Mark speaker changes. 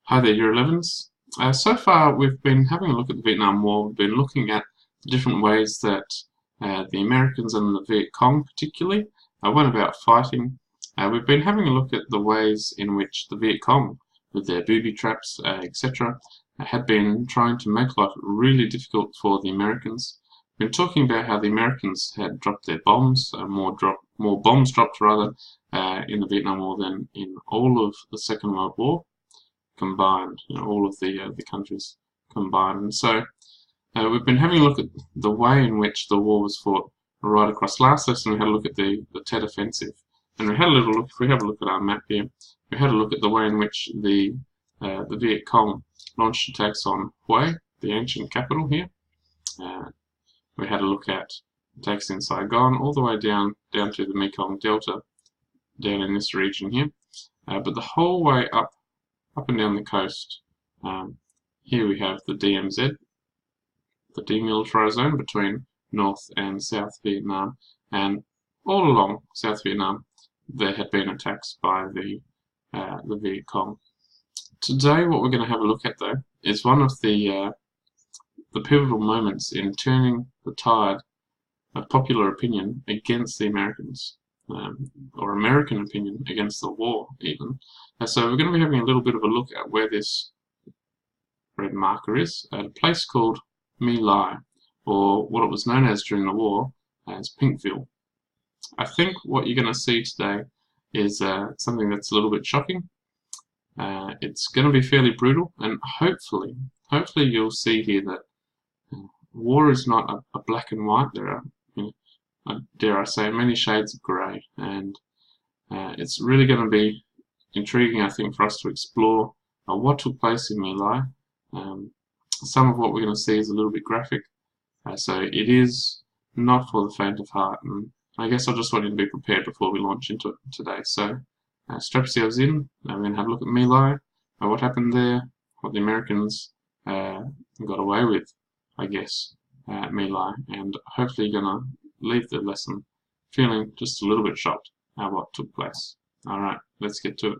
Speaker 1: Hi there, Year 11s. So far, we've been having a look at the Vietnam War. We've been looking at the different ways that the Americans and the Viet Cong, particularly, went about fighting. We've been having a look at the ways in which the Viet Cong, with their booby traps, etc., had been trying to make life really difficult for the Americans. We've been talking about how the Americans had dropped their bombs, more bombs dropped rather, in the Vietnam War than in all of the Second World War combined, all of the countries combined. And so we've been having a look at the way in which the war was fought right across. Last lesson we had a look at the Tet Offensive, and we had a little look. If we have a look at our map here, we had a look at the way in which the Viet Cong launched attacks on Hue, the ancient capital here. We had a look at attacks in Saigon, all the way down to the Mekong Delta, down in this region here. But the whole way up and down the coast, here we have the DMZ, the demilitarized zone between North and South Vietnam, and all along South Vietnam there had been attacks by the Viet Cong. Today what we're going to have a look at though is one of the pivotal moments in turning the tide of popular opinion against the Americans, or American opinion against the war even. So we're going to be having a little bit of a look at where this red marker is, at a place called My Lai, or what it was known as during the war as Pinkville. I think what you're going to see today is something that's a little bit shocking. It's going to be fairly brutal, and hopefully you'll see here that war is not a black and white. There are, dare I say, many shades of grey, and it's really going to be intriguing, I think, for us to explore what took place in My Lai. Some of what we're going to see is a little bit graphic, so it is not for the faint of heart, and I guess I just want you to be prepared before we launch into it today. So strap yourselves in. We're going to have a look at My Lai, what happened there, what the Americans got away with, I guess, at My Lai, and hopefully you're going to leave the lesson feeling just a little bit shocked at what took place. Alright, let's get to it.